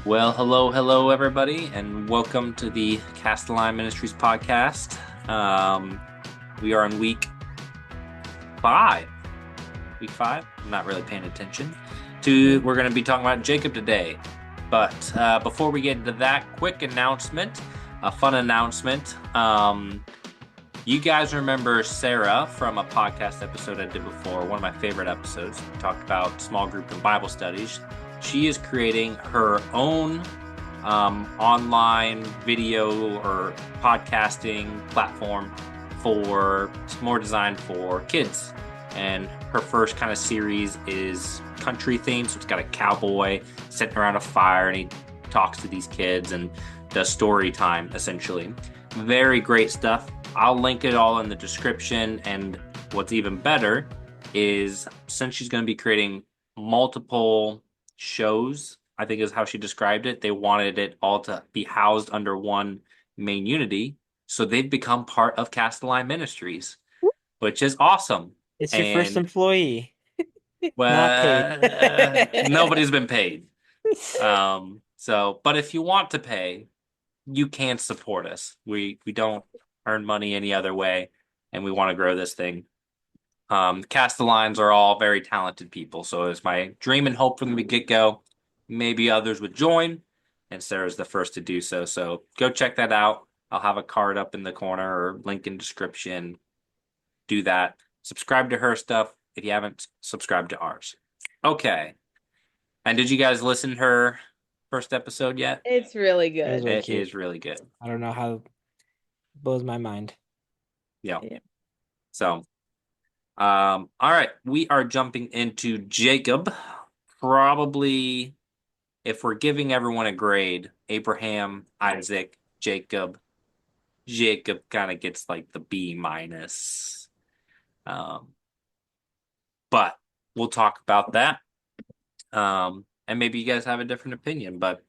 Well, hello, everybody, and welcome to the Castelline Ministries podcast. We are in week five. Week five. I'm not really paying attention. We're going to be talking about Jacob today. But before we get into that, quick announcement, a fun announcement. You guys remember Sarah from a podcast episode I did before, one of my favorite episodes. We talked about small group and Bible studies. She is creating her own online video or podcasting platform it's more designed for kids. And her first kind of series is country themed. So it's got a cowboy sitting around a fire and he talks to these kids and does story time, essentially. Very great stuff. I'll link it all in the description. And what's even better is since she's going to be creating multiple shows, I think is how she described it, they wanted it all to be housed under one main unity. So they've become part of Castelline Ministries, which is awesome. It's your first employee. Not Well, paid. nobody's been paid. But if you want to pay, you can support us. We don't earn money any other way, and we want to grow this thing. Castellines are all very talented people, so it's my dream and hope from the get-go. Maybe others would join, and Sarah's the first to do so. So go check that out. I'll have a card up in the corner or link in description. Do that. Subscribe to her stuff if you haven't subscribed to ours. Okay. And did you guys listen to her first episode yet? It's really good. It is really good. I don't know how it blows my mind. Yeah. So, all right. We are jumping into Jacob. Probably, if we're giving everyone a grade, Abraham, Isaac, Jacob. Jacob kind of gets like the B minus. But we'll talk about that. And maybe you guys have a different opinion, but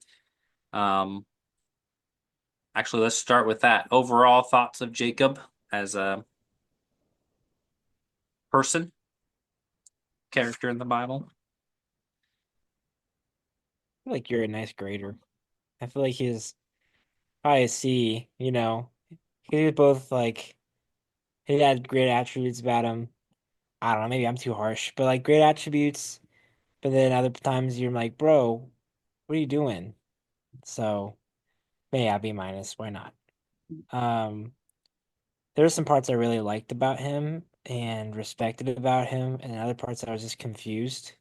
actually let's start with that. Overall thoughts of Jacob as a person, character in the Bible. I feel like you're a nice grader. I feel like he's probably a C, He's both like he had great attributes about him. I don't know, maybe I'm too harsh, but like great attributes, but then other times you're like, bro, what are you doing? So yeah, B minus, why not? There were some parts I really liked about him and respected about him, and other parts I was just confused.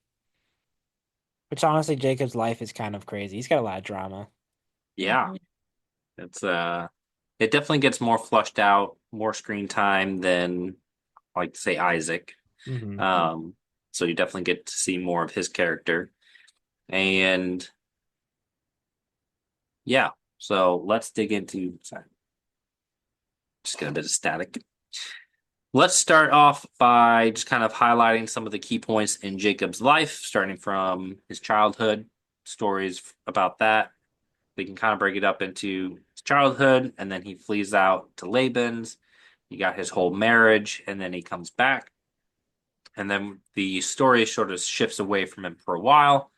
Which honestly, Jacob's life is kind of crazy. He's got a lot of drama. Yeah. It's it definitely gets more flushed out, more screen time than like say Isaac. Mm-hmm. So you definitely get to see more of his character. And yeah, so let's dig into sorry. Just get a bit of static. Let's start off by just kind of highlighting some of the key points in Jacob's life, starting from his childhood, stories about that. We can kind of break it up into his childhood, and then he flees out to Laban's. You got his whole marriage, and then he comes back. And then the story sort of shifts away from him for a while,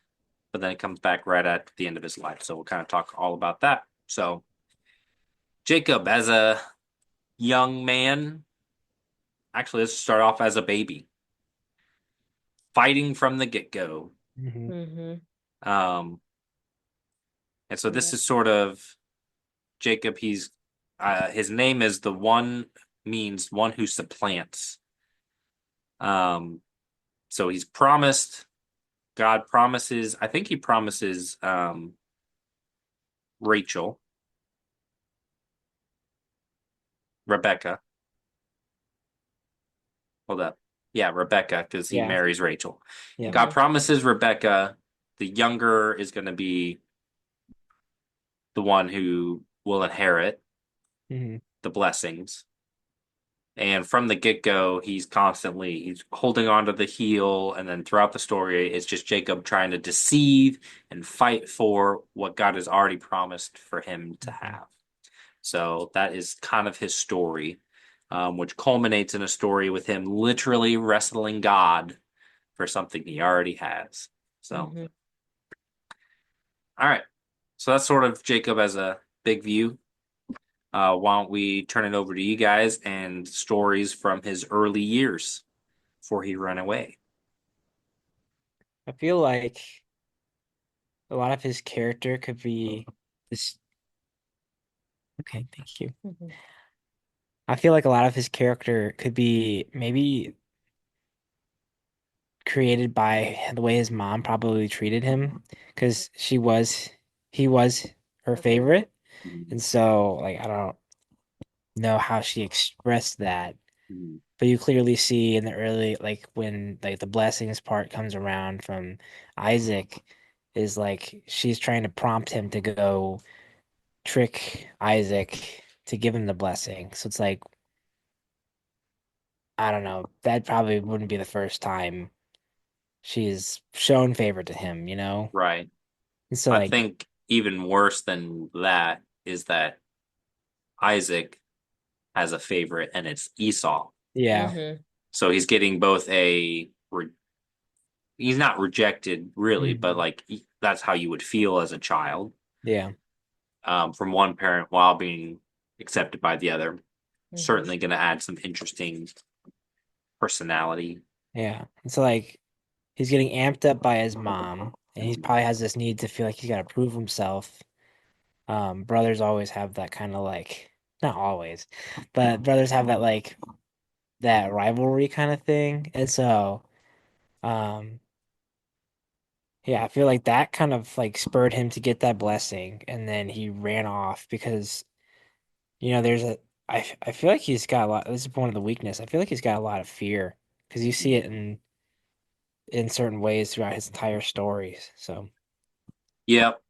but then it comes back right at the end of his life. So we'll kind of talk all about that. So, Jacob, as a young man, actually, let's start off as a baby, fighting from the get-go. And so this is sort of Jacob. He's his name is the one means one who supplants. So he's promised. God promises. I think he promises Rebecca. Hold up. Yeah, Rebecca, because he marries Rachel. Yeah. God promises Rebecca the younger is going to be the one who will inherit the blessings. And from the get-go, he's holding on to the heel. And then throughout the story, it's just Jacob trying to deceive and fight for what God has already promised for him to have. So that is kind of his story, which culminates in a story with him literally wrestling God for something he already has. So, all right. So that's sort of Jacob as a big view. Why don't we turn it over to you guys and stories from his early years before he ran away? I feel like a lot of his character could be this. Okay, thank you. Mhm. I feel like a lot of his character could be maybe created by the way his mom probably treated him, because he was her favorite, and so like I don't know how she expressed that, Mhm. but you clearly see in the early, like when like the blessings part comes around from Isaac, is like she's trying to prompt him to go trick Isaac to give him the blessing. So it's like, I don't know, that probably wouldn't be the first time she's shown favor to him, you know? Right. And so I like, think even worse than that is that Isaac has a favorite, and it's Esau. yeah, Mhm. So he's getting both he's not rejected really, but mhm, like that's how you would feel as a child, yeah, from one parent while being accepted by the other. Mhm. Certainly going to add some interesting personality. yeah. And so like he's getting amped up by his mom, and he probably has this need to feel like he's got to prove himself. Brothers always have that kind of like, not always, but brothers have that like that rivalry kind of thing. And so, um, yeah, I feel like that kind of like spurred him to get that blessing, and then he ran off because, there's I feel like he's got a lot. This is one of the weakness. I feel like he's got a lot of fear because you see it in certain ways throughout his entire stories. So, Yep.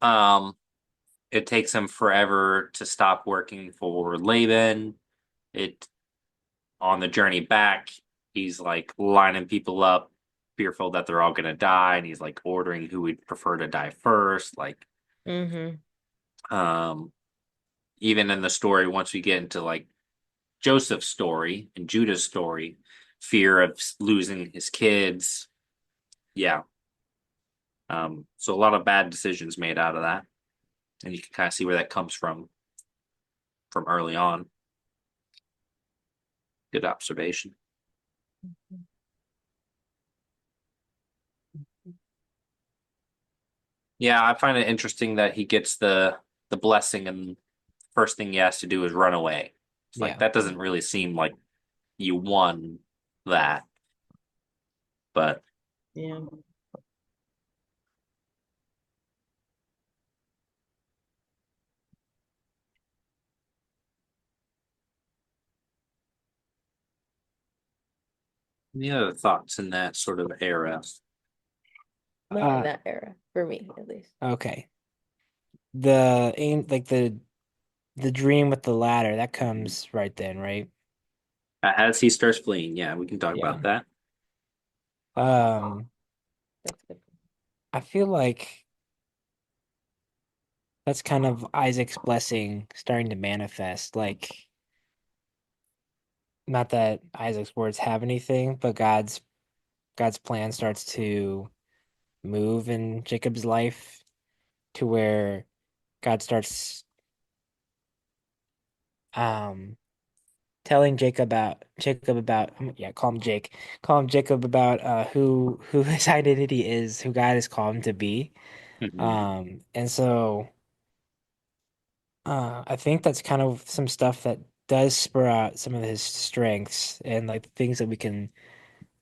It takes him forever to stop working for Laban. It On the journey back, he's like lining people up, fearful that they're all gonna die, and he's like ordering who would prefer to die first. Like, Mhm. um, even in the story, once we get into like Joseph's story and Judah's story, fear of losing his kids. Yeah. So a lot of bad decisions made out of that, and you can kind of see where that comes from early on. Good observation. Yeah, I find it interesting that he gets the blessing, and first thing he has to do is run away. It's like yeah. that doesn't really seem like you won that, but Yeah. any other thoughts in that sort of era? Not in Uh, that era, for me at least. okay. The aim, like the dream with the ladder, that comes right then, right? As he starts fleeing, yeah, we can talk Yeah. about that. Um, That's good. I feel like that's kind of Isaac's blessing starting to manifest. Like, not that Isaac's words have anything, but God's plan starts to move in Jacob's life to where God starts um telling Jacob about yeah, call him Jake. Call him Jacob about who his identity is, who God has called him to be. Mhm. And so I think that's kind of some stuff that does spur out some of his strengths, and like the things that we can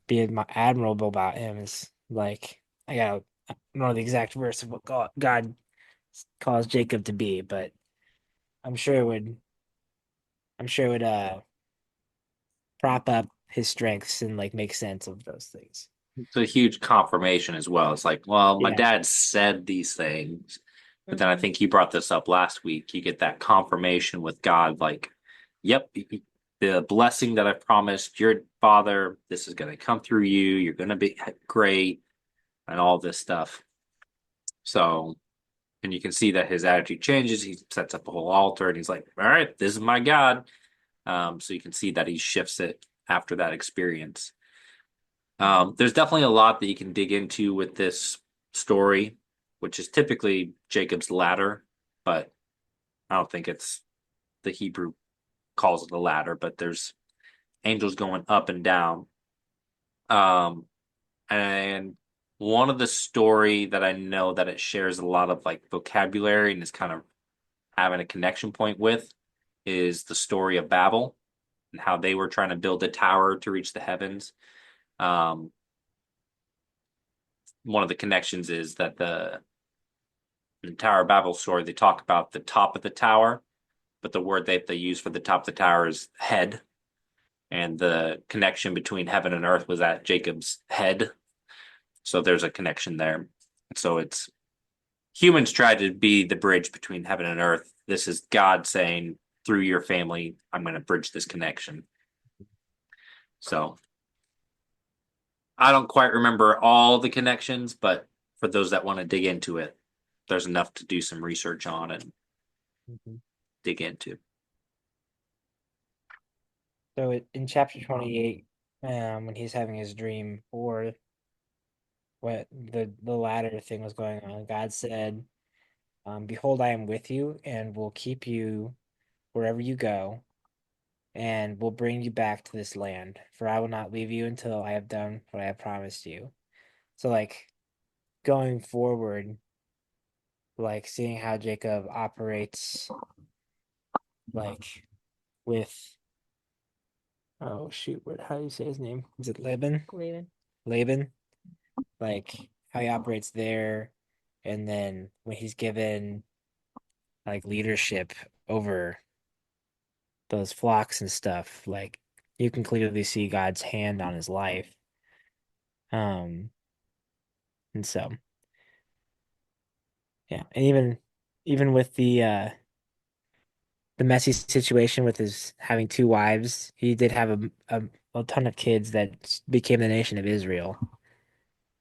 be admirable about him is like, I don't know the exact verse of what God calls Jacob to be, but I'm sure it would I'm sure it would prop up his strengths and like make sense of those things. It's a huge confirmation as well. It's like, well, my Yeah. dad said these things, but then I Mhm. think you brought this up last week. You get that confirmation with God, like, yep, the blessing that I promised your father, this is going to come through you. You're going to be great, and all this stuff. So, and you can see that his attitude changes. He sets up a whole altar, and he's like, all right, this is my God. So you can see that he shifts it after that experience. There's definitely a lot that you can dig into with this story, which is typically Jacob's ladder. but I don't think it's the Hebrew calls it a ladder, but there's angels going up and down. Um, and one of the story that I know that it shares a lot of like vocabulary and is kind of having a connection point with is the story of Babel and how they were trying to build a tower to reach the heavens. Um, one of the connections is that in the Tower of Babel story, they talk about the top of the tower, but the word that they use for the top of the tower is head. And the connection between heaven and earth was at Jacob's head. So there's a connection there. So it's humans tried to be the bridge between heaven and earth. This is God saying, through your family, I'm going to bridge this connection. So I don't quite remember all the connections, but for those that want to dig into it, there's enough to do some research on and dig into. So in chapter 28, when he's having his dream, or what the latter thing was going on, God said, "Behold, I am with you, and will keep you wherever you go, and will bring you back to this land. For I will not leave you until I have done what I have promised you." So, like, going forward, like seeing how Jacob operates, like with oh shoot, how do you say his name? Is it Laban? Leaving. Laban, like how he operates there, and then when he's given like leadership over those flocks and stuff, like you can clearly see God's hand on his life. And so yeah, and even with the messy situation with his having two wives, he did have a ton of kids that became the nation of Israel.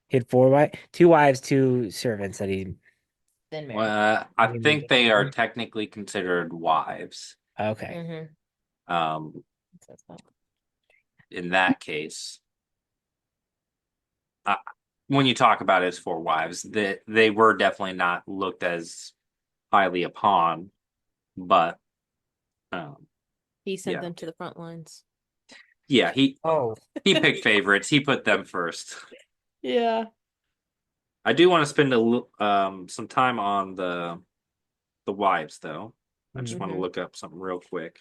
He had two wives, two servants that he. Then married. Well, I Maybe think they are different. technically considered wives. Okay. Um, So it's not- in that case, uh, when you talk about it as four wives, they were definitely not looked as highly upon, but He sent Yeah. them to the front lines. yeah, Oh, he picked favorites. He put them first. Yeah. I do want to spend some time on the wives though. I just want to Mhm. look up something real quick.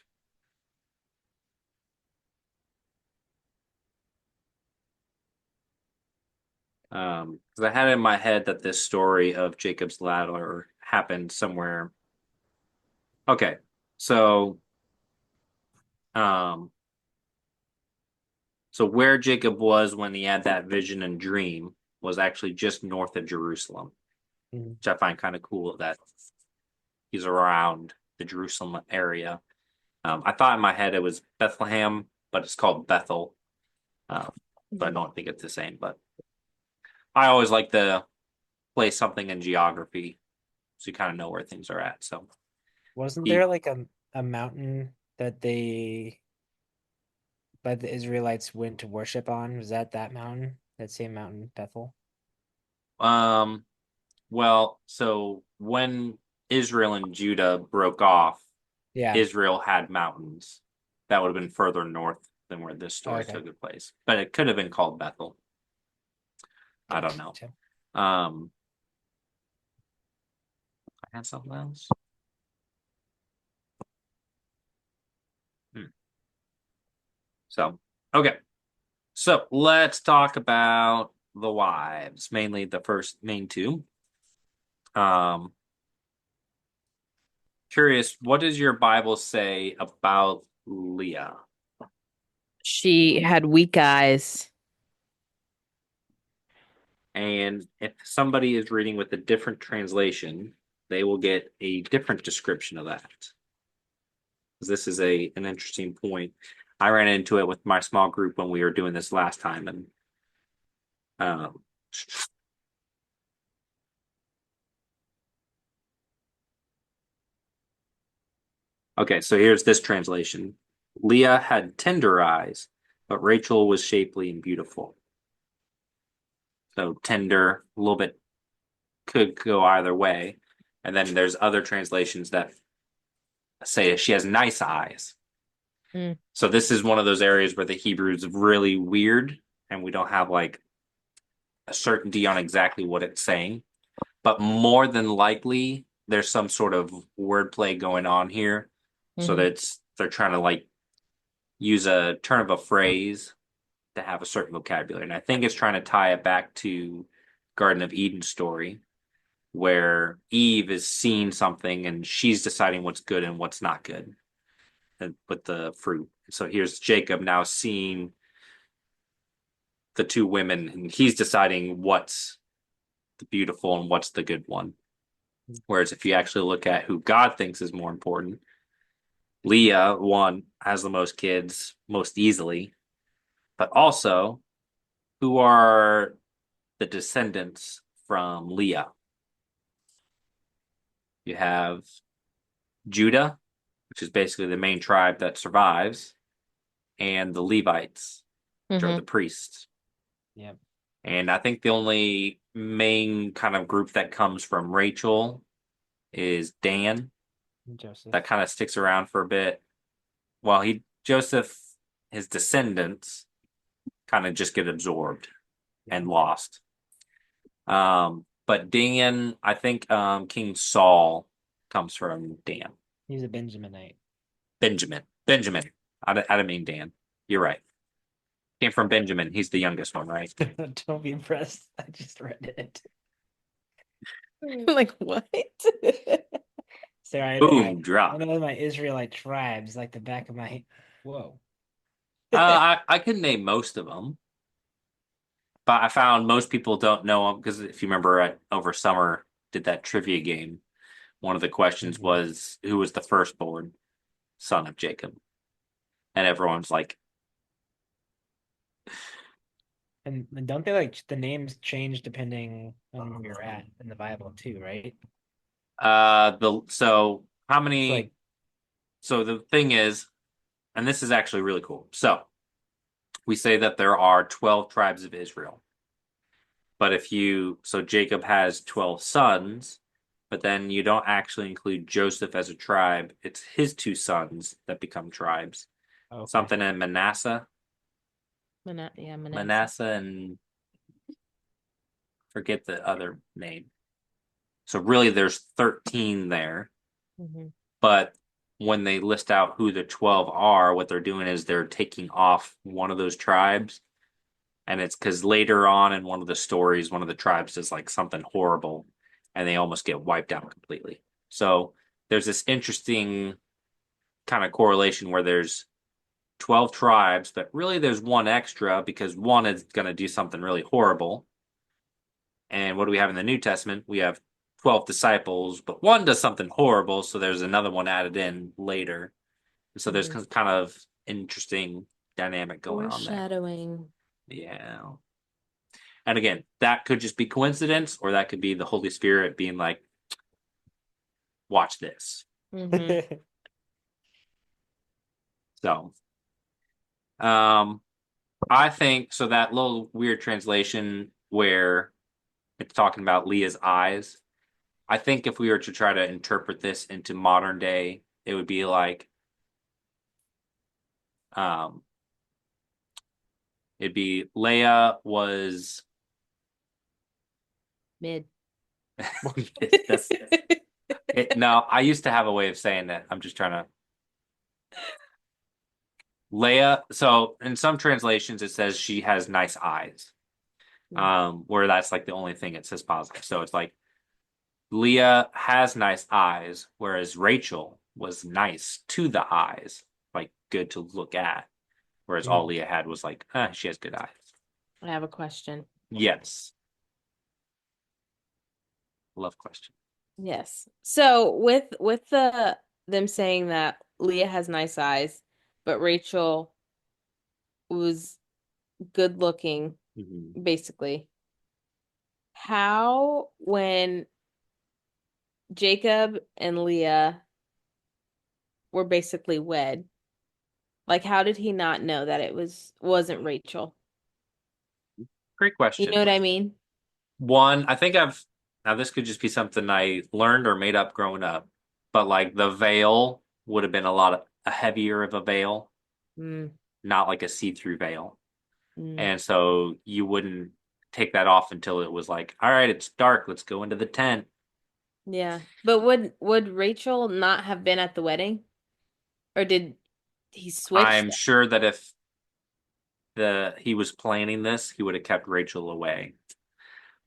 Because I had in my head that this story of Jacob's ladder happened somewhere. Okay, so um, so where Jacob was when he had that vision and dream was actually just north of Jerusalem, Mhm. which I find kind of cool that he's around the Jerusalem area. I thought in my head it was Bethlehem, but it's called Bethel. But I don't think it's the same. But I always like to play something in geography so you kind of know where things are at. So wasn't he, there like a mountain that the Israelites went to worship on? Was that mountain? That same mountain, Bethel? um, well, so when Israel and Judah broke off, Yeah. Israel had mountains that would have been further north than where this story Okay. took place, but it could have been called Bethel. I don't know. Gotcha. I had something else. So okay, so let's talk about the wives, mainly the first main two. Um, Curious, what does your Bible say about Leah? She had weak eyes. And if somebody is reading with a different translation, they will get a different description of that. This is an interesting point. I ran into it with my small group when we were doing this last time, and um, okay, so here's this translation. Leah had tender eyes, but Rachel was shapely and beautiful. So tender, a little bit could go either way. And then there's other translations that say she has nice eyes. Mm. So this is one of those areas where the Hebrew is really weird and we don't have like a certainty on exactly what it's saying. But more than likely, there's some sort of wordplay going on here. So Mhm. that's they're trying to like use a turn of a phrase to have a certain vocabulary. And I think it's trying to tie it back to Garden of Eden story, where Eve is seeing something and she's deciding what's good and what's not good with the fruit. So here's Jacob now seeing the two women and he's deciding what's the beautiful and what's the good one. Whereas if you actually look at who God thinks is more important, Leah, one, has the most kids most easily, but also who are the descendants from Leah? You have Judah, which is basically the main tribe that survives, and the Levites, which are the Mhm. priests. Yep. And I think the only main kind of group that comes from Rachel is Dan. Joseph. That kind of sticks around for a bit. Well, Joseph, his descendants kind of just get absorbed and lost. But Dan, I think King Saul comes from Dan. He's a Benjaminite. Benjamin. I didn't mean Dan. You're right. Came from Benjamin. He's the youngest one, right? Don't be impressed. I just read it. Like what? Sorry, Boom, I drop. know my Israelite tribes like the back of my. Whoa. I could name most of them, but I found most people don't know them because if you remember over summer did that trivia game, one of the questions was who was the firstborn son of Jacob, and everyone's like, And don't they like the names change depending on where you're at in the Bible too, right? so how It's many? like So the thing is, and this is actually really cool. So we say that there are 12 tribes of Israel. But so Jacob has 12 sons, but then you don't actually include Joseph as a tribe. It's his two sons that become tribes. okay. Something in Manasseh. Manasseh. Manasseh and forget the other name. So really there's 13 there. Mhm. But when they list out who the 12 are, what they're doing is they're taking off one of those tribes. And it's because later on in one of the stories, one of the tribes does like something horrible and they almost get wiped out completely. So there's this interesting kind of correlation where there's 12 tribes, but really there's one extra because one is going to do something really horrible. And what do we have in the New Testament? We have 12 disciples, but one does something horrible. So there's another one added in later. So there's kind of interesting dynamic going on there. Foreshadowing. Yeah. And again, that could just be coincidence, or that could be the Holy Spirit being like, watch this. Mhm. So, I think so that little weird translation where it's talking about Leah's eyes. I think if we were to try to interpret this into modern day, it would be like, um, it'd be Leah was Mid. That's no, I used to have a way of saying that. I'm just trying to Leia. So in some translations, it says she has nice eyes, where that's like the only thing it says positive. So it's like Leah has nice eyes, whereas Rachel was nice to the eyes, like good to look at, whereas all Leah had was like, she has good eyes. I have a question. Yes. Love question. Yes. So with them saying that Leah has nice eyes, but Rachel was good looking, basically. How when Jacob and Leah were basically wed, like how did he not know that it wasn't Rachel? Great question. You know what I mean? One, I think Now this could just be something I learned or made up growing up, but like the veil would have been a heavier of a veil, Mm, not like a see-through veil. mm. And so you wouldn't take that off until it was like, all right, it's dark, let's go into the tent. Yeah. But would Rachel not have been at the wedding? Or did he switch? I'm sure that if he was planning this, he would have kept Rachel away.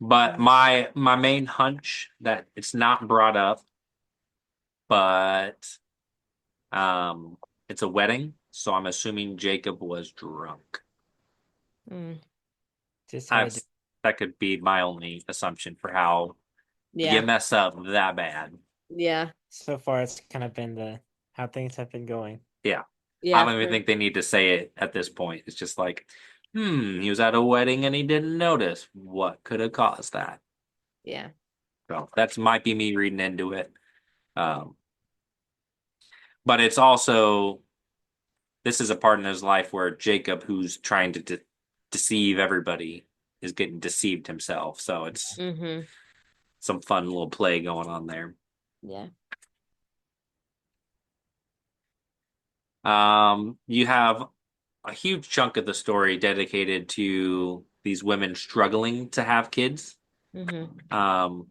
But Mm. my main hunch that it's not brought up, but um it's a wedding, so I'm assuming Jacob was drunk. Mm. Just I had to, That could be my only assumption for how you Yeah. mess up that bad. Yeah. so far it's kind of been the how things have been going. Yeah. I Yeah. don't even think they need to say it at this point. It's just like, he was at a wedding and he didn't notice. What could have caused that? Yeah. So that's might be me reading into it. Um, but it's also this is a part in his life where Jacob, who's trying to deceive everybody, is getting deceived himself. So it's Mm-hmm. some fun little play going on there. Yeah. You have a huge chunk of the story dedicated to these women struggling to have kids. Mm-hmm. Um,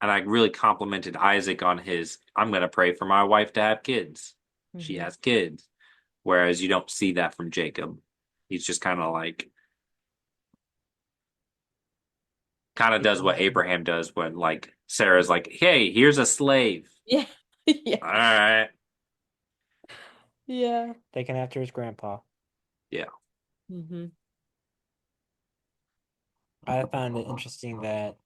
and I really complimented Isaac on his, I'm going to pray for my wife to have kids. She Mm-hmm. has kids. Whereas you don't see that from Jacob. He's just kind of does what Abraham does when like Sarah's like, "Hey, here's a slave." Yeah. All Yeah. right. Yeah. Taken after his grandpa. Yeah. Mm-hmm. I found it interesting that,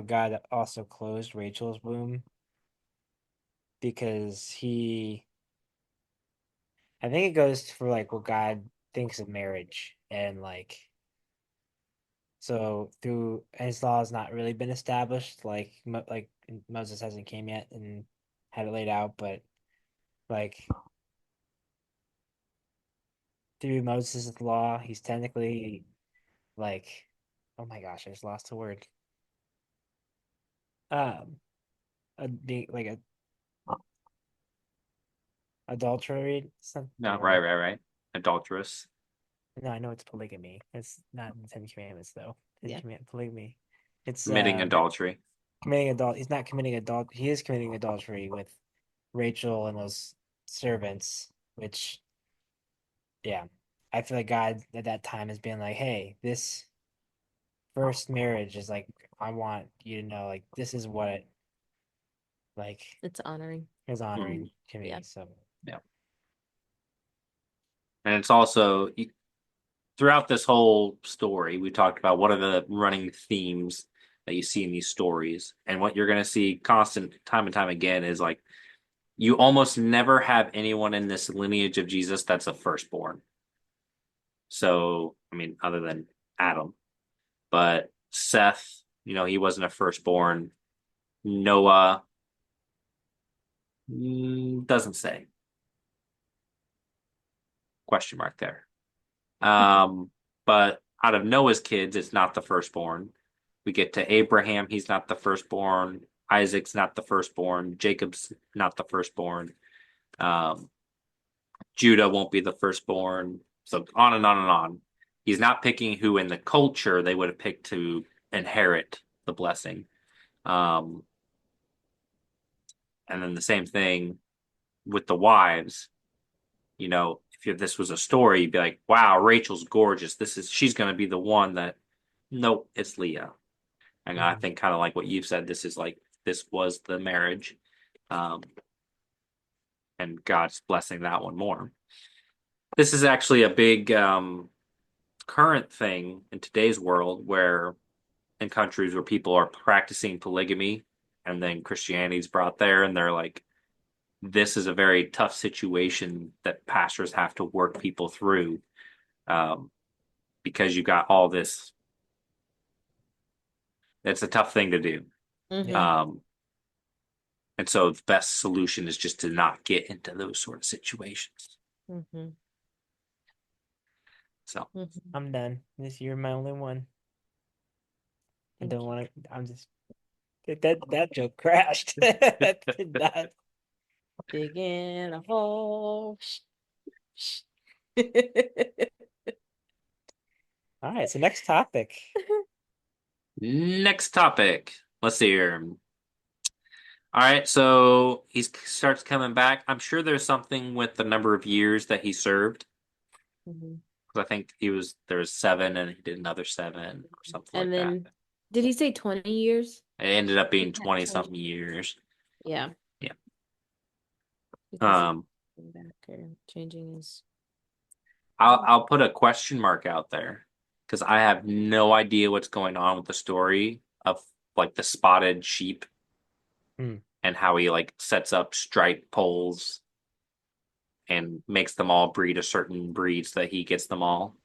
God also closed Rachel's womb because I think it goes for like what God thinks of marriage and like, so through his law has not really been established, like Moses hasn't came yet and had it laid out, but like through Moses' law, he's technically like, oh my gosh, I just lost the word. Um, being like a adultery, something. No, right. Adulterous. No, I know it's polygamy. It's not in the Ten Commandments though. Yeah. Polygamy. It's Committing adultery. committing adult. He's not committing adult. He is committing adultery with Rachel and those servants, which, yeah, I feel like God at that time has been like, hey, this first marriage is like, I want you to know, like, this is what it like It's honoring. is Hmm. honoring to me. Yeah. So Yeah. And it's also throughout this whole story, we talked about what are the running themes that you see in these stories. And what you're going to see constant time and time again is like you almost never have anyone in this lineage of Jesus that's a firstborn. So, I mean, other than Adam, but Seth, he wasn't a firstborn. Noah, doesn't say. Question mark there. But out of Noah's kids, it's not the firstborn. We get to Abraham, he's not the firstborn. Isaac's not the firstborn. Jacob's not the firstborn. Um, Judah won't be the firstborn. So on and on and on. He's not picking who in the culture they would have picked to inherit the blessing. Um, and then the same thing with the wives. If this was a story, you'd be like, wow, Rachel's gorgeous. She's going to be the one that, nope, it's Leah. And I think kind of like what you've said, this was the marriage. Um, and God's blessing that one more. This is actually a big current thing in today's world where in countries where people are practicing polygamy and then Christianity's brought there and they're like, this is a very tough situation that pastors have to work people through um, because you got all this. It's a tough thing to do. Mm-hmm. yeah, Um, and so the best solution is just to not get into those sort of situations. Mm-hmm. So Mm-hmm. I'm done. This year, my only one. I Thank don't you. want to. I'm just that joke crashed. That did not. Dig in a hole. All right, so next topic. Next topic. Let's see here. All right, so he starts coming back. I'm sure there's something with the number of years that he served. Mhm. Because I think there was 7 and he did another 7 or something And like that. then, did he say 20 years? It ended up being Yeah, 20 20. something years. Yeah. Yeah. Because he's Um, going back or changing his. I'll put a question mark out there because I have no idea what's going on with the story of like the spotted sheep Hmm. and how he like sets up strike poles and makes them all breed a certain breed so that he gets them all.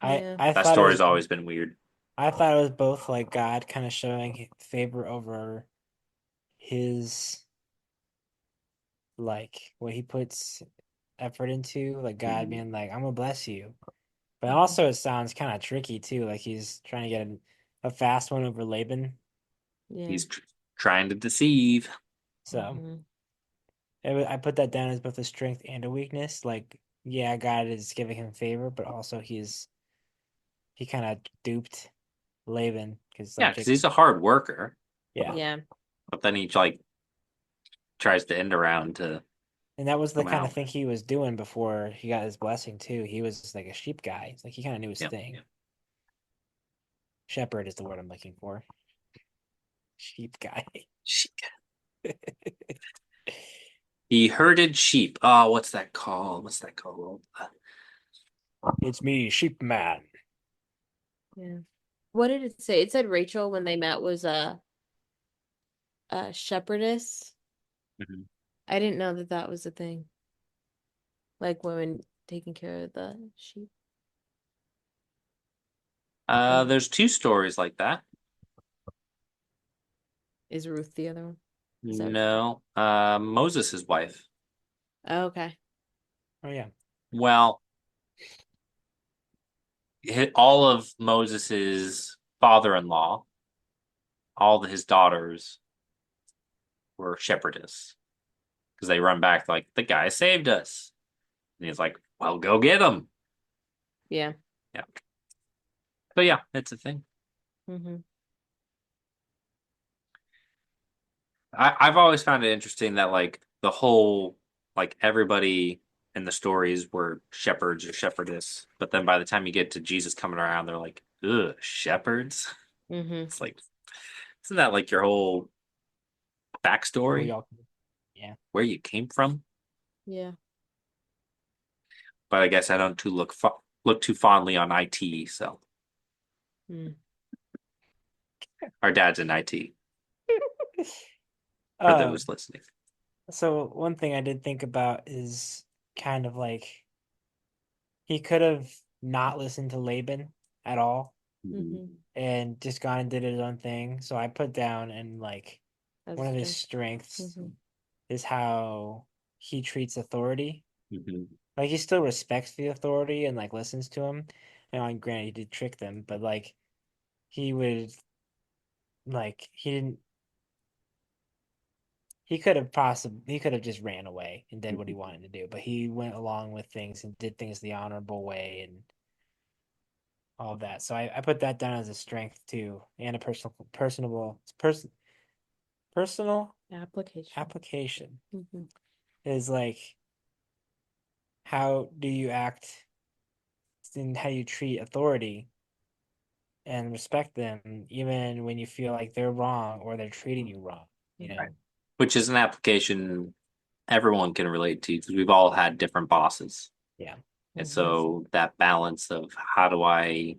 Yeah. I That thought it was story's always been weird. I thought it was both like God kind of showing favor over his like what he puts effort into, like God Mhm. being like, I'm gonna bless you. But Mhm. also it sounds kind of tricky too, like he's trying to get a fast one over Laban. Yeah. He's trying to deceive. So Mhm. I put that down as both a strength and a weakness. Like, yeah, God is giving him favor, but also he kind of duped Laban because Yeah, like because Jacob, he's a hard worker, yeah. Yeah. but then he like tries to end around to And that was the come kind of out. thing he was doing before he got his blessing too. He was like a sheep guy. It's like he kind of knew his Yeah. thing. Shepherd is the word I'm looking for. Sheep guy. He herded sheep. Oh, what's that called? What's that called? It's me, sheep man. Yeah. What did it say? It said Rachel when they met was a shepherdess. Mhm. I didn't know that that was a thing. Like women taking care of the sheep. Or There's 2 stories like that. is Ruth the other one? Is that what you're talking? No, Moses' wife. Oh, okay. Oh yeah. Well, all of Moses's father-in-law, all of his daughters were shepherdess because they run back like the guy saved us, and he's like, "Well, go get him." Yeah. Yeah, but yeah, it's a thing. Mm-hmm. I've always found it interesting that like the whole like everybody in the stories were shepherds or shepherdess, but then by the time you get to Jesus coming around, they're like, "Ugh, shepherds." Mm-hmm. It's like, isn't that like your whole Where backstory, y'all yeah. where you came from? Yeah. But I guess I don't too look too fondly on IT. So Mm. our dad's in IT for Um those listening. so one thing I did think about is kind of like he could have not listened to Laban at all Mhm. Mm-hmm. and just gone and did his own thing. So I put down and like That's one of his true. strengths Mm-hmm. is how he treats authority. Mhm. Like he still respects the authority and like listens to him. And granted, he did trick them, but like he would like he didn't. He could have just ran away and did what he Mhm. wanted to do, but he went along with things and did things the honorable way and all that. So I put that down as a strength too, and a personal Application. application Mm-hmm. is like how do you act and how you treat authority and respect them even when you feel like they're wrong or they're treating you wrong, you Mm-hmm. know? Right. Which is an application everyone can relate to because we've all had different bosses. Yeah. And Mm-hmm. so that balance of how do I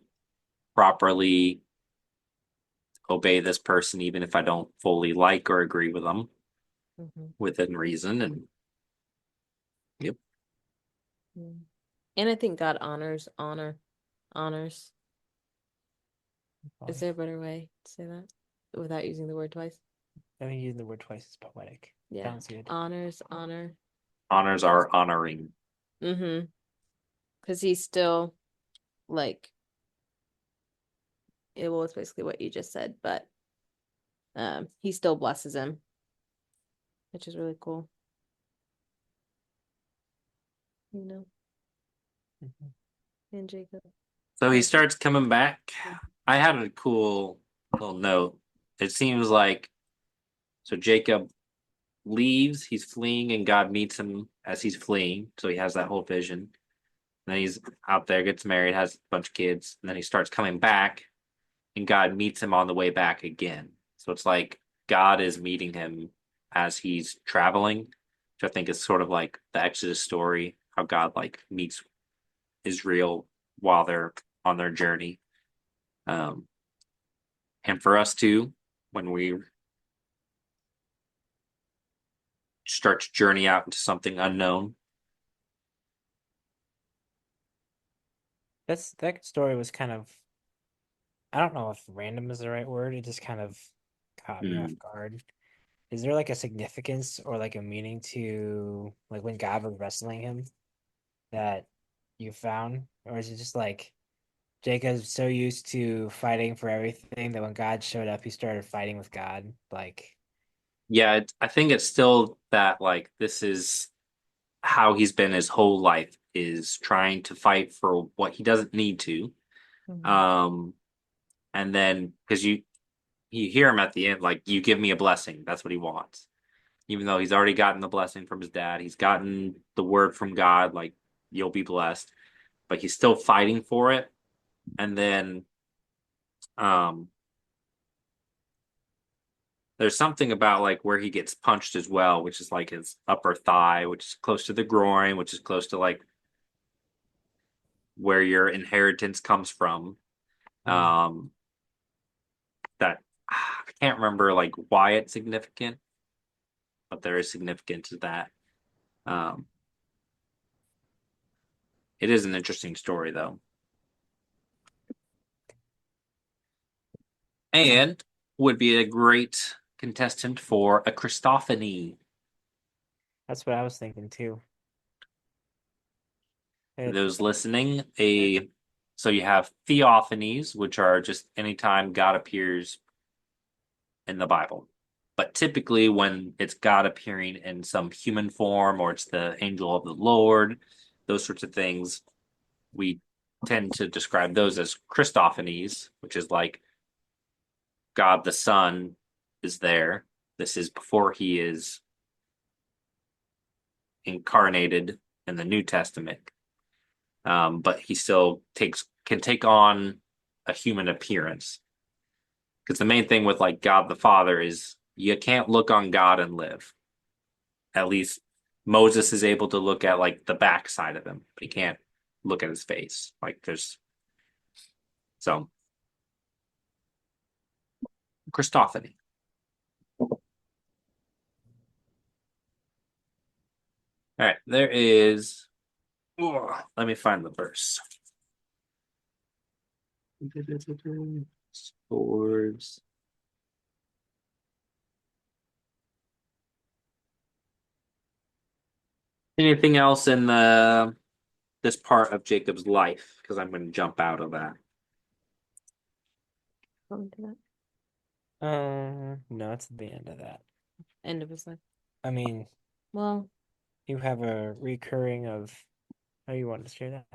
properly obey this person, even if I don't fully like or agree with them Mm-hmm. within reason. And yep. Mm. And I think God honors. Is there a better way to say that without using the word twice? I think using the word twice is poetic. Yeah. Sounds good. Honor. Honors are honoring. Mm-hmm. Because he's still like it was basically what you just said, but he still blesses him, which is really cool. You know, Mhm. and Jacob. So he Like, starts coming back. I had a cool little note. It seems like so Jacob leaves, he's fleeing, and God meets him as he's fleeing. So he has that whole vision. And then he's out there, gets married, has a bunch of kids, and then he starts coming back, and God meets him on the way back again. So it's like God is meeting him as he's traveling, which I think is sort of like the Exodus story, how God like meets Israel while they're on their journey. Um, and for us too, when we start to journey out into something unknown. That story was kind of, I don't know if random is the right word. It just kind of caught me off Mm. guard. Is there like a significance or like a meaning to like when God was wrestling him that you found? Or is it just like Jacob's so used to fighting for everything that when God showed up, he started fighting with God? Like, Yeah, I think it's still that like this is how he's been his whole life is trying to fight for what he doesn't need to. Mhm. Um, and then because you hear him at the end, like you give me a blessing. That's what he wants. Even though he's already gotten the blessing from his dad, he's gotten the word from God, like you'll be blessed, but he's still fighting for it. And then um there's something about like where he gets punched as well, which is like his upper thigh, which is close to the groin, which is close to like where your inheritance comes from. mm, Um, that I can't remember like why it's significant, but there is significance to that. Um, it is an interesting story though, and would be a great contestant for a Christophany. that's what I was thinking too. For It, those listening, a so you have theophanies, which are just anytime God appears in the Bible. But typically, when it's God appearing in some human form or it's the angel of the Lord, those sorts of things, we tend to describe those as Christophanies, which is like God the Son is there. This is before he is incarnated in the New Testament, but he still can take on a human appearance. Because the main thing with like God the Father is you can't look on God and live. At least Moses is able to look at like the backside of him, but he can't look at his face. Like there's so Christophany. All right, there is. Let me find the verse. Swords. Anything else in the this part of Jacob's life? Because I'm going to jump out of that. Come to that no, it's the end of that. end of his life. I mean, Well, you have a recurring of, oh, you wanted to share that?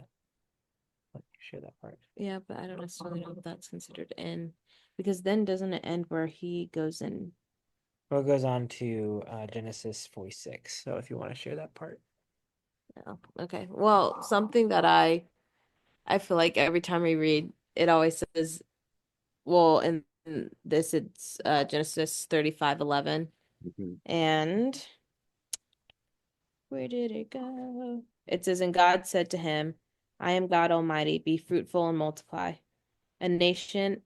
Let me share that part. yeah, but I don't necessarily know if that's considered end because then doesn't it end where he goes in? Well, it goes on to Genesis 46. So if you want to share that part. No. Okay. Well, something that I feel like every time we read, it always says, well, in this it's Genesis 35:11. Mhm. And where did it go? It says, and God said to him, I am God Almighty, be fruitful and multiply. A nation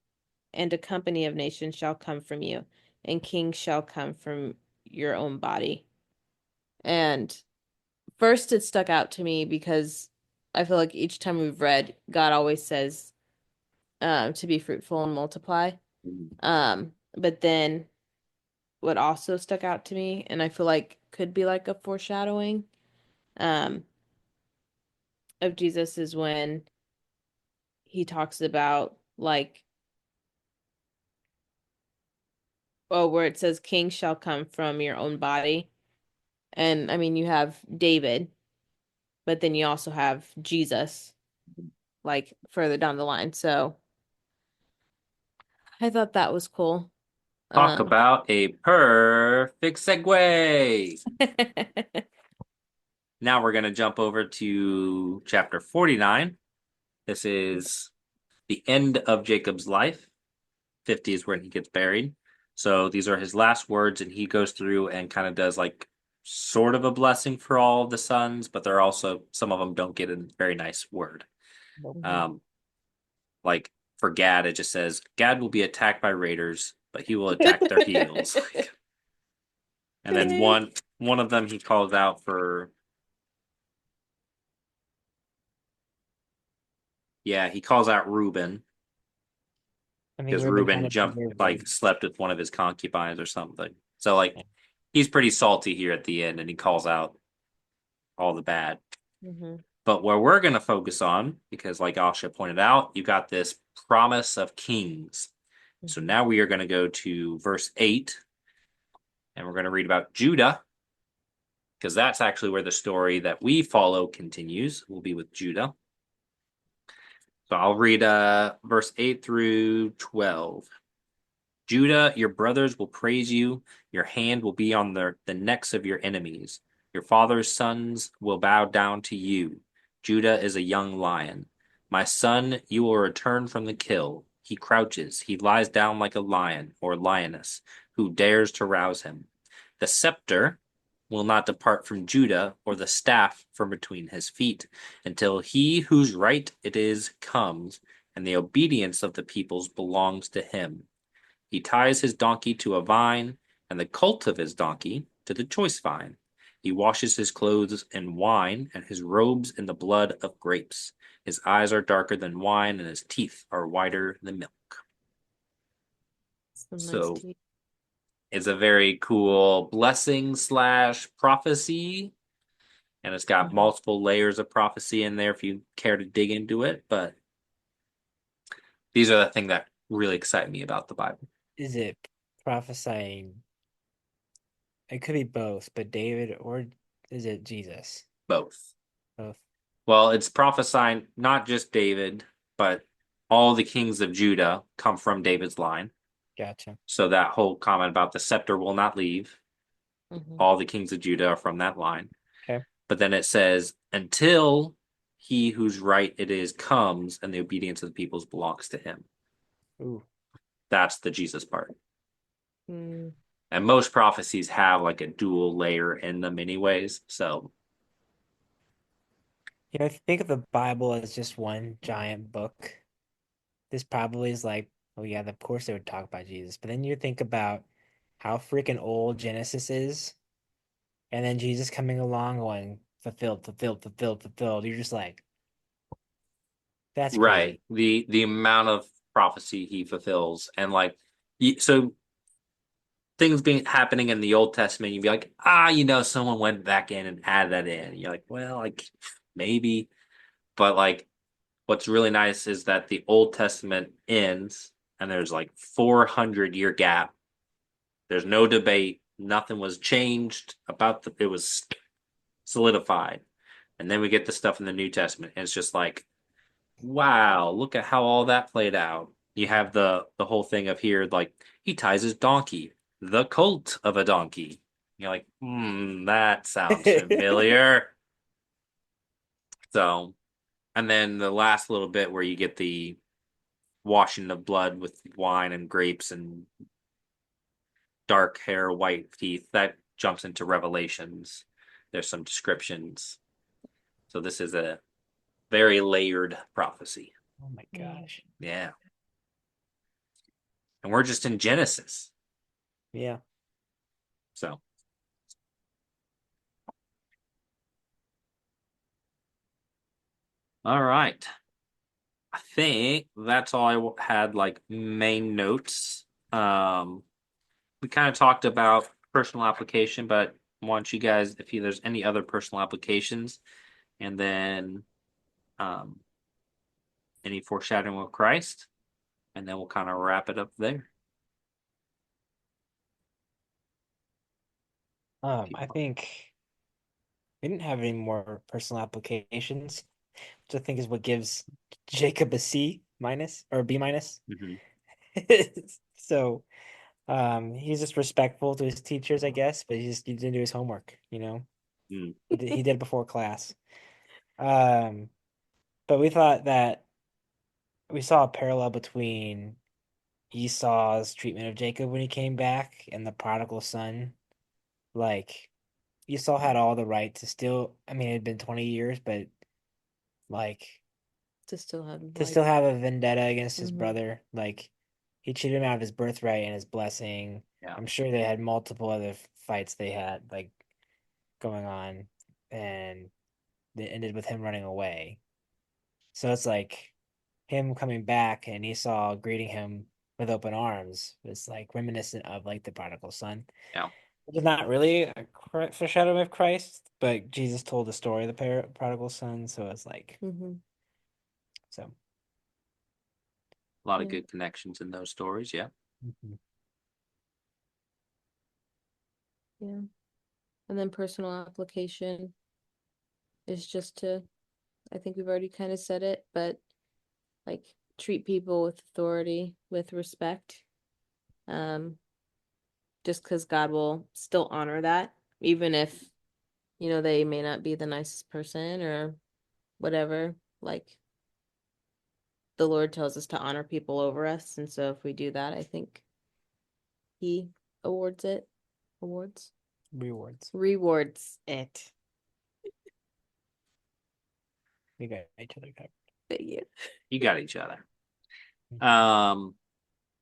and a company of nations shall come from you, and kings shall come from your own body. And first, it stuck out to me because I feel like each time we've read, God always says to be fruitful and multiply. But then what also stuck out to me, and I feel like could be like a foreshadowing um, of Jesus, is when he talks about like where it says king shall come from your own body. And I mean, you have David, but then you also have Jesus, like further down the line. So I thought that was cool. Talk about a perfect segue. Now we're going to jump over to chapter 49. This is the end of Jacob's life. 50 is when he gets buried. So these are his last words, and he goes through and kind of does like sort of a blessing for all of the sons, but they're also, some of them don't get a very nice word. Like for Gad, it just says, Gad will be attacked by raiders, but he will attack their heels. And then one of them he calls out for, he calls out Reuben. I mean, Because Ruben kind Reuben of jumped, deserved like it. slept with one of his concubines or something. So like he's pretty salty here at the end, and he calls out all the bad. But where we're going to focus on, because like Asha pointed out, you got this promise of kings. So now we are going to go to verse 8, and we're going to read about Judah, because that's actually where the story that we follow continues. Will be with Judah. So I'll read verse 8 through 12. Judah, your brothers will praise you. Your hand will be on the necks of your enemies. Your father's sons will bow down to you. Judah is a young lion. My son, you will return from the kill. He crouches. He lies down like a lion or lioness who dares to rouse him. The scepter will not depart from Judah, or the staff from between his feet, until he whose right it is comes, and the obedience of the peoples belongs to him. He ties his donkey to a vine, and the colt of his donkey to the choice vine. He washes his clothes in wine, and his robes in the blood of grapes. His eyes are darker than wine, and his teeth are whiter than milk. So it's a very cool blessing / prophecy, and it's got multiple layers of prophecy in there if you care to dig into it. But these are the things that really excite me about the Bible. Is it prophesying? It could be both, but David, or is it Jesus? Both. Both. Well, it's prophesying not just David, but all the kings of Judah come from David's line. Gotcha. So that whole comment about the scepter will not leave, all the kings of Judah are from that line. Okay. But then it says, until he whose right it is comes, and the obedience of the peoples belongs to him. Ooh. That's the Jesus part. And most prophecies have like a dual layer in them anyways. So if you think of the Bible as just one giant book, this probably is like, oh yeah, of course they would talk about Jesus. But then you think about how freaking old Genesis is, and then Jesus coming along going, fulfilled, fulfilled, fulfilled, fulfilled. You're just like, that's right. crazy. The amount of prophecy he fulfills, and like so things being happening in the Old Testament, you'd be like, someone went back in and added that in. You're like, well, like maybe, but like what's really nice is that the Old Testament ends and there's like 400-year gap. There's no debate. Nothing was changed about it was solidified. And then we get the stuff in the New Testament. And it's just like, wow, look at how all that played out. You have the whole thing of here, like he ties his donkey, the colt of a donkey. You're like, that sounds familiar. So, and then the last little bit where you get the washing of blood with wine and grapes and dark hair, white teeth, that jumps into Revelations. There's some descriptions. So this is a very layered prophecy. Oh my gosh. Yeah. And we're just in Genesis. Yeah. So. All right. I think that's all I had, like main notes. We kind of talked about personal application, but I want you guys, if there's any other personal applications, and then any foreshadowing of Christ, and then we'll kind of wrap it up there. I think we didn't have any more personal applications, which I think is what gives Jacob a C minus or B minus. Mhm. So, he's just respectful to his teachers, I guess, but he didn't do his homework, you know. Mm. He did it before class. Um, but we thought that we saw a parallel between Esau's treatment of Jacob when he came back and the prodigal son. Like Esau had all the right to still, I mean, it had been 20 years, but like To still have to like still have a vendetta against his Mhm. brother. Like he cheated him out of his birthright and his blessing. Yeah. I'm sure they had multiple other fights they had like going on, and they ended with him running away. So it's like him coming back and Esau greeting him with open arms was like reminiscent of like the prodigal son. Yeah. Which is not really a foreshadowing of Christ, but Jesus told the story of the prodigal son, so it's like Mhm. so. A lot of Yeah. good connections in those stories. Yeah. Mhm. Yeah. And then personal application is just to, I think we've already kind of said it, but like treat people with authority, with respect. Just because God will still honor that, even if, they may not be the nicest person or whatever. Like the Lord tells us to honor people over us. And so if we do that, I think He awards it. Awards? Rewards. Rewards it. We got each other covered. But yeah. You got each other. Mhm.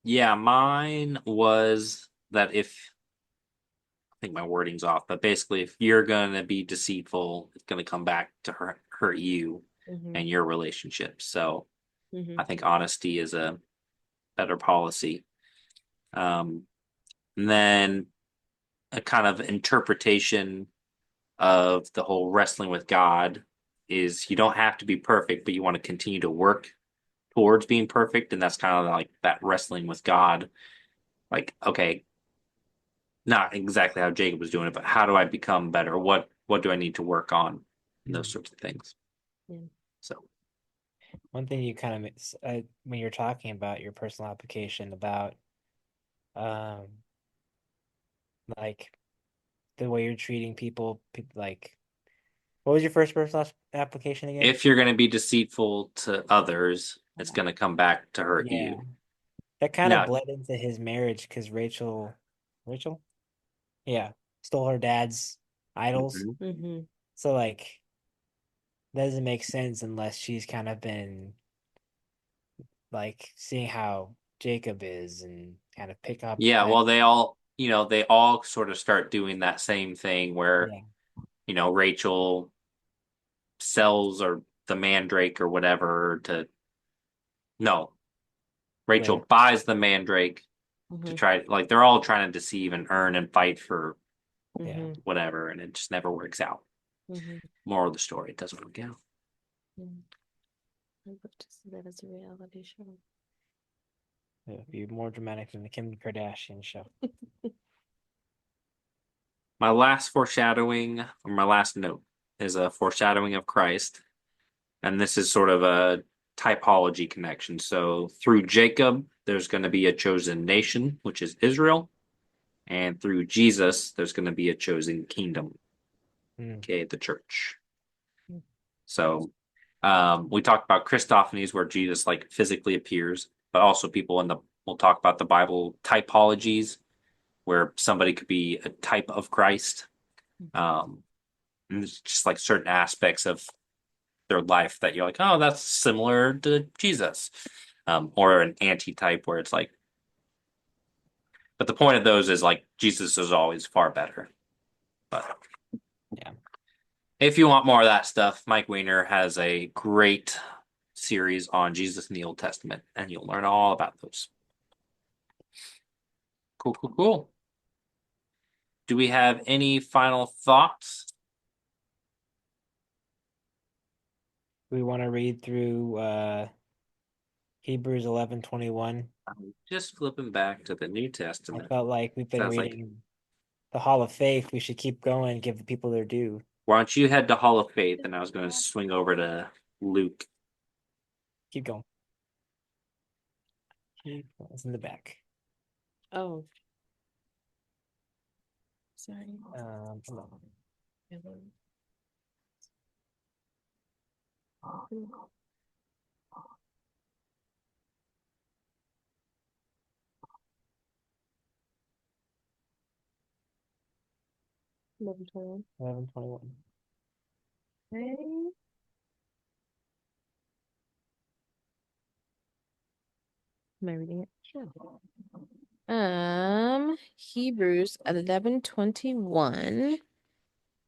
Yeah, mine was that if I think my wording's off, but basically if you're gonna be deceitful, it's gonna come back to hurt you Mm-hmm. and your relationship. So Mm-hmm. I think honesty is a better policy. Um, and then a kind of interpretation of the whole wrestling with God is you don't have to be perfect, but you want to continue to work towards being perfect. And that's kind of like that wrestling with God. Like, okay, not exactly how Jacob was doing it, but how do I become better? What do I need to work on? And those sorts of things. Yeah. So One thing you kind of when you're talking about your personal application about um like the way you're treating people like what was your first personal application again? if you're going to be deceitful to others, it's going to come back to hurt Yeah, you. that kind of Now, bled into his marriage because Rachel, yeah, stole her dad's idols. mhm. Mm-hmm. So like that doesn't make sense unless she's kind of been like seeing how Jacob is and kind of pick up Yeah, that. well, they all sort of start doing that same thing where, Yeah, Rachel sells or the mandrake or whatever to no, Rachel Leah. buys the mandrake to Mm-hmm. try like they're all trying to deceive and earn and fight for Yeah. Mm-hmm. whatever, and it just never works out. Mm-hmm. Moral of the story, it doesn't work out. Yeah. I'd love to see that as a reality show. It'd be more dramatic than the Kim Kardashian show. My last foreshadowing, or my last note, is a foreshadowing of Christ. And this is sort of a typology connection. So through Jacob, there's going to be a chosen nation, which is Israel. And through Jesus, there's going to be a chosen kingdom, Mm. okay, the church. Mm. So we talked about Christophanies where Jesus like physically appears, but also we'll talk about the Bible typologies where somebody could be a type of Christ. And it's just like certain aspects of their life that you're like, oh, that's similar to Jesus. Or an anti-type where it's like, but the point of those is like Jesus is always far better. But Yeah. if you want more of that stuff, Mike Weiner has a great series on Jesus in the Old Testament, and you'll learn all about those. Cool, cool, cool. Do we have any final thoughts? We want to read through Hebrews 11:21. I'm just flipping back to the New I Testament. felt like we've been Sounds like reading the Hall of Faith, we should keep going and give the people their due. Why don't you head to Hall of Faith, and I was going to swing over to Luke. Keep going. It's in the back. Oh. Sorry. Come on. 11:21. 11:21. Okay. Am I reading it? Sure. Hebrews 11:21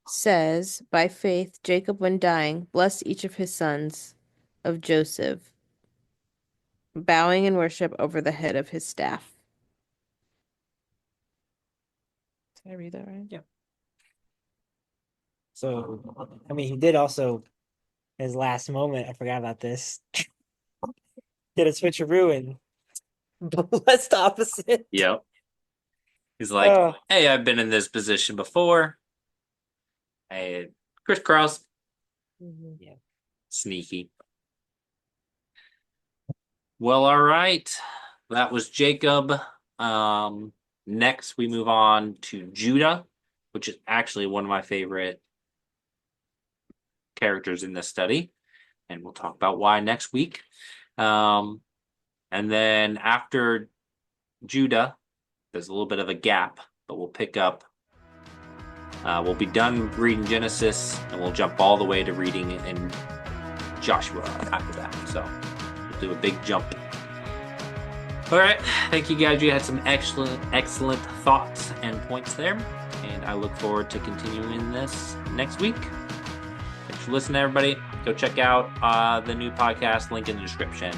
says, "By faith Jacob, when dying, blessed each of his sons of Joseph, bowing in worship over the head of his staff." Did I read that right? Yeah. So, I mean, he did also, his last moment, I forgot about this, did a switcheroo and blessed the opposite. Yep. He's like, Oh. hey, I've been in this position before. Hey, crisscross. Yeah. Sneaky. Well, all right. That was Jacob. Next, we move on to Judah, which is actually one of my favorite characters in this study. And we'll talk about why next week. And then after Judah, there's a little bit of a gap, but we'll pick up. We'll be done reading Genesis, and we'll jump all the way to reading in Joshua after that. So we'll do a big jump. All right. Thank you, guys. You had some excellent thoughts and points there, and I look forward to continuing this next week. Thanks for listening, everybody. Go check out the new podcast, link in the description.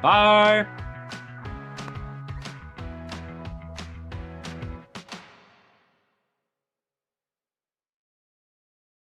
Bye.